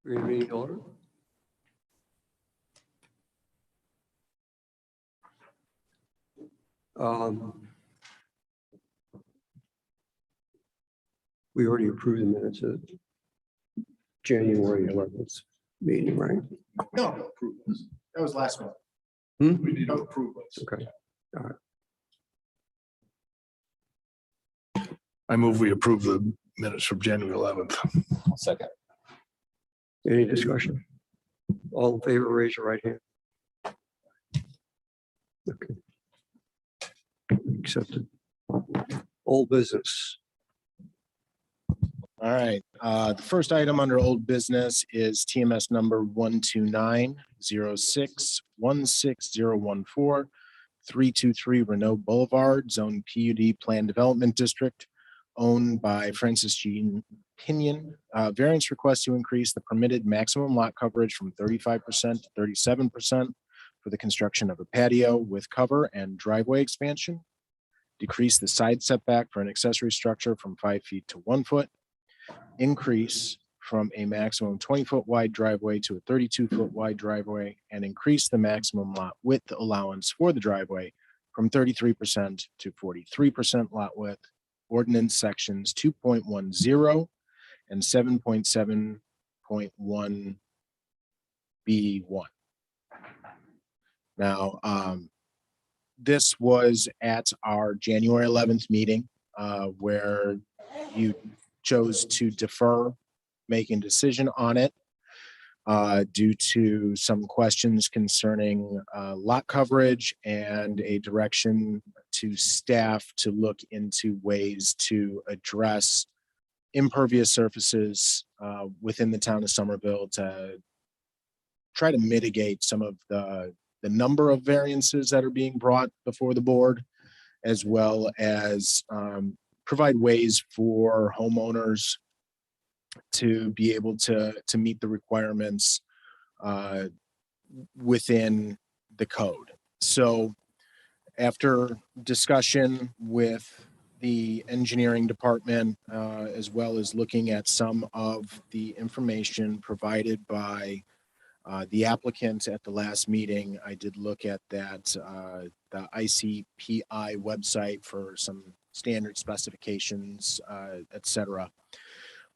Meeting order. We already approved the minutes of January 11th meeting, right? No, approve this. That was last month. We need to approve this. Okay. All right. I move we approve the minutes from January 11th. I'll second. Any discussion? All in favor, raise your right hand. Okay. Accepted. Old business. All right. The first item under old business is TMS number 12906160014, 323 Renault Boulevard, Zone PUD Plan Development District, owned by Francis Jean Pinion. Variance request to increase the permitted maximum lot coverage from 35% to 37% for the construction of a patio with cover and driveway expansion. Decrease the side setback for an accessory structure from 5 feet to 1 foot. Increase from a maximum 20-foot wide driveway to a 32-foot wide driveway, and increase the maximum lot width allowance for the driveway from 33% to 43% lot width. Ordinance sections 2.10 and 7.7.1 B1. Now, this was at our January 11th meeting where you chose to defer making a decision on it due to some questions concerning lot coverage and a direction to staff to look into ways to address impervious surfaces within the town of Somerville to try to mitigate some of the number of variances that are being brought before the board, as well as provide ways for homeowners to be able to meet the requirements within the code. So after discussion with the engineering department, as well as looking at some of the information provided by the applicant at the last meeting, I did look at that, the ICPI website for some standard specifications, et cetera.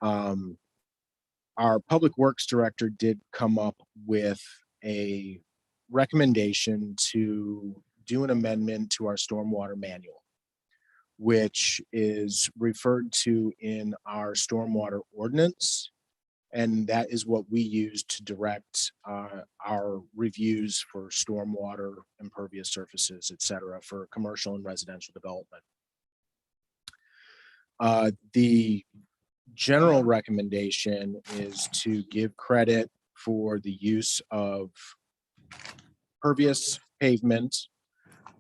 Our public works director did come up with a recommendation to do an amendment to our stormwater manual, which is referred to in our stormwater ordinance. And that is what we use to direct our reviews for stormwater, impervious surfaces, et cetera, for commercial and residential development. The general recommendation is to give credit for the use of pervious pavement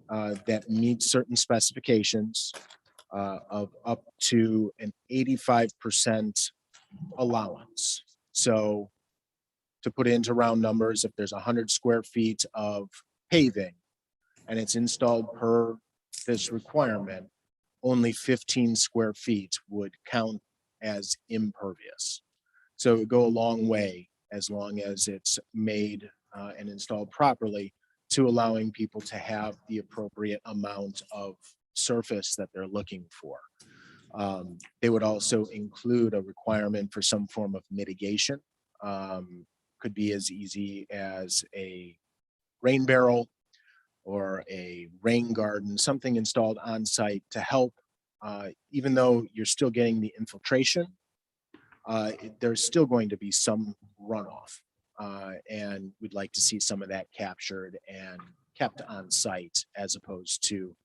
that meets certain specifications of up to an 85% allowance. So to put it into round numbers, if there's 100 square feet of paving and it's installed per this requirement, only 15 square feet would count as impervious. So it would go a long way, as long as it's made and installed properly, to allowing people to have the appropriate amount of surface that they're looking for. They would also include a requirement for some form of mitigation. Could be as easy as a rain barrel or a rain garden, something installed on site to help, even though you're still getting the infiltration, there's still going to be some runoff. And we'd like to see some of that captured and kept on site as opposed to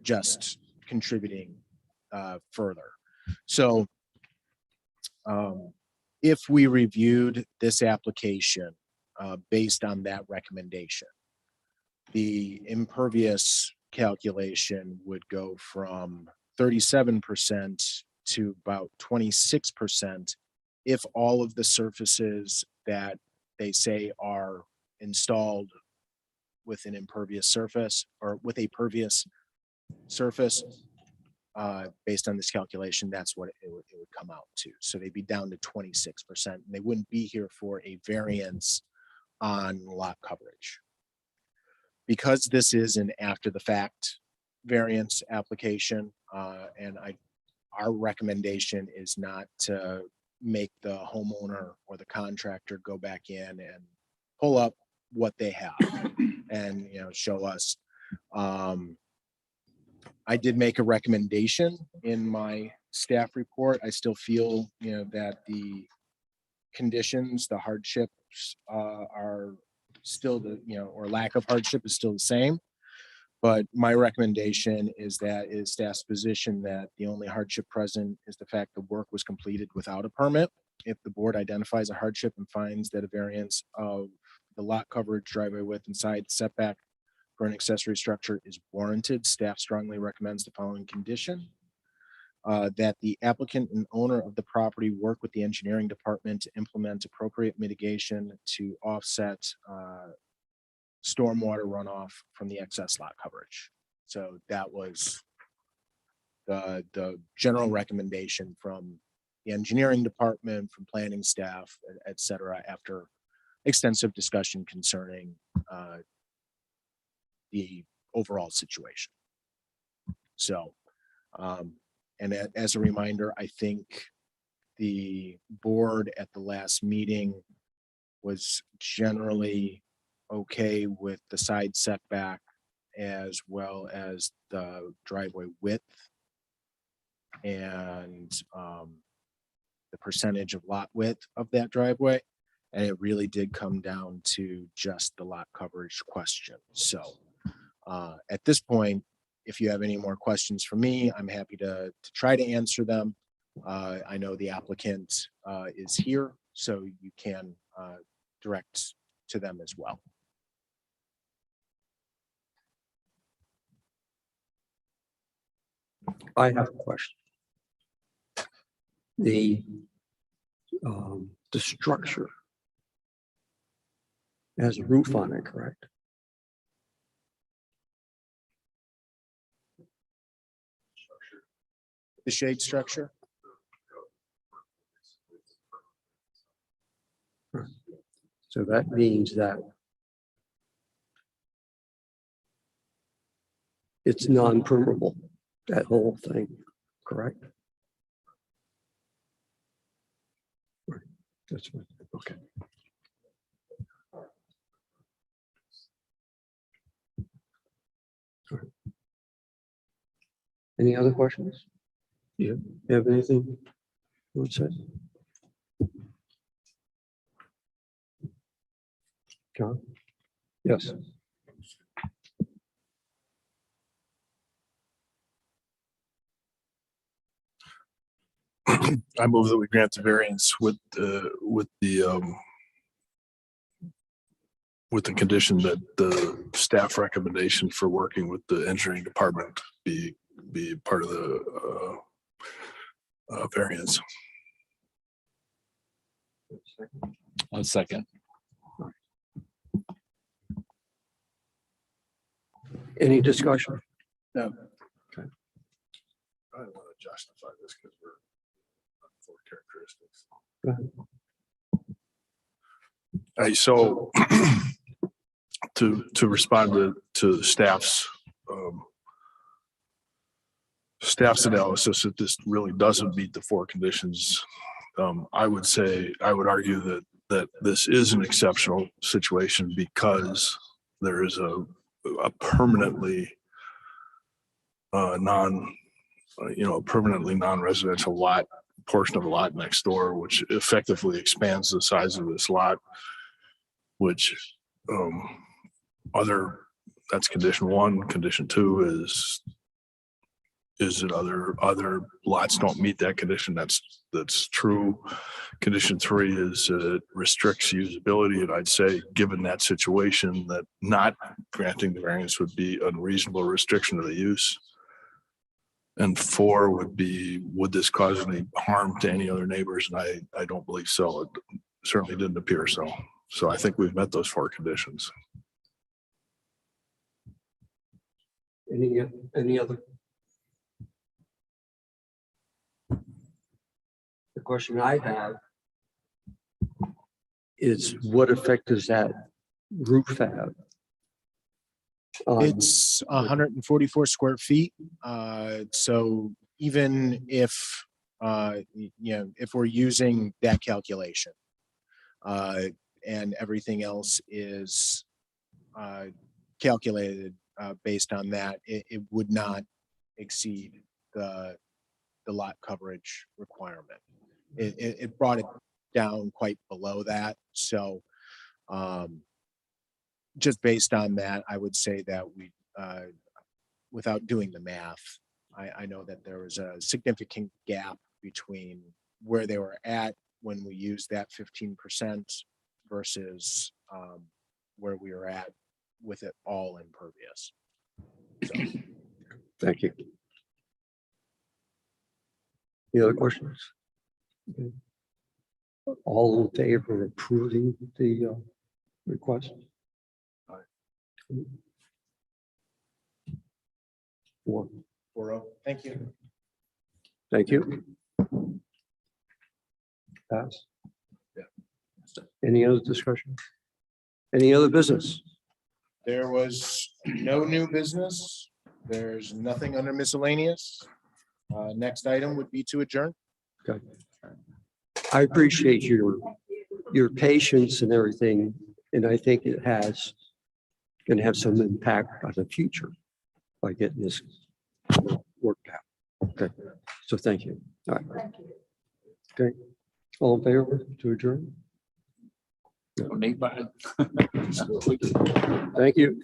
just contributing further. So if we reviewed this application based on that recommendation, the impervious calculation would go from 37% to about 26% if all of the surfaces that they say are installed with an impervious surface or with a pervious surface based on this calculation, that's what it would come out to. So they'd be down to 26%. And they wouldn't be here for a variance on lot coverage. Because this is an after the fact variance application, and our recommendation is not to make the homeowner or the contractor go back in and pull up what they have and, show us. I did make a recommendation in my staff report. I still feel, that the conditions, the hardships are still or lack of hardship is still the same. But my recommendation is that is staff's position that the only hardship present is the fact the work was completed without a permit. If the board identifies a hardship and finds that a variance of the lot coverage, driveway width, and side setback for an accessory structure is warranted, staff strongly recommends the following condition. That the applicant and owner of the property work with the engineering department to implement appropriate mitigation to offset stormwater runoff from the excess lot coverage. So that was the general recommendation from the engineering department, from planning staff, et cetera, after extensive discussion concerning the overall situation. So, and as a reminder, I think the board at the last meeting was generally okay with the side setback as well as the driveway width and the percentage of lot width of that driveway. And it really did come down to just the lot coverage question. So at this point, if you have any more questions for me, I'm happy to try to answer them. I know the applicant is here, so you can direct to them as well. I have a question. The structure has a roof on it, correct? The shade structure? So that means that it's non-permeable, that whole thing, correct? Right. That's right. Okay. All right. Any other questions? You have anything you would say? John? Yes. I move that we grant the variance with the condition that the staff recommendation for working with the engineering department be part of the variance. A second. Any discussion? No. Okay. I don't want to justify this because we're on four characteristics. Go ahead. So to respond to staff's analysis that this really doesn't meet the four conditions, I would argue that this is an exceptional situation because there is a permanently non-residential lot, portion of a lot next door, which effectively expands the size of this lot, which that's condition one. Condition two is that other lots don't meet that condition. That's true. Condition three is it restricts usability, and I'd say given that situation that not granting the variance would be unreasonable restriction of the use. And four would be, would this cause any harm to any other neighbors? And I don't believe so. It certainly didn't appear so. So I think we've met those four conditions. Any other question I have is what effect does that roof have? It's 144 square feet. So even if, if we're using that calculation, and everything else is calculated based on that, it would not exceed the lot coverage requirement. It brought it down quite below that. So just based on that, I would say that we, without doing the math, I know that there was a significant gap between where they were at when we used that 15% versus where we were at with it all impervious. So, Thank you. Any other questions? Okay. All in favor of approving the request? Four. Thank you. Thank you. Pass. Yeah. Any other discussion? Any other business? There was no new business. There's nothing under miscellaneous. Next item would be to adjourn. Okay. I appreciate your patience and everything, and I think it has going to have some impact on the future by getting this worked out. Okay, so thank you. All right. Okay, all in favor to adjourn? Nate, bye. Thank you.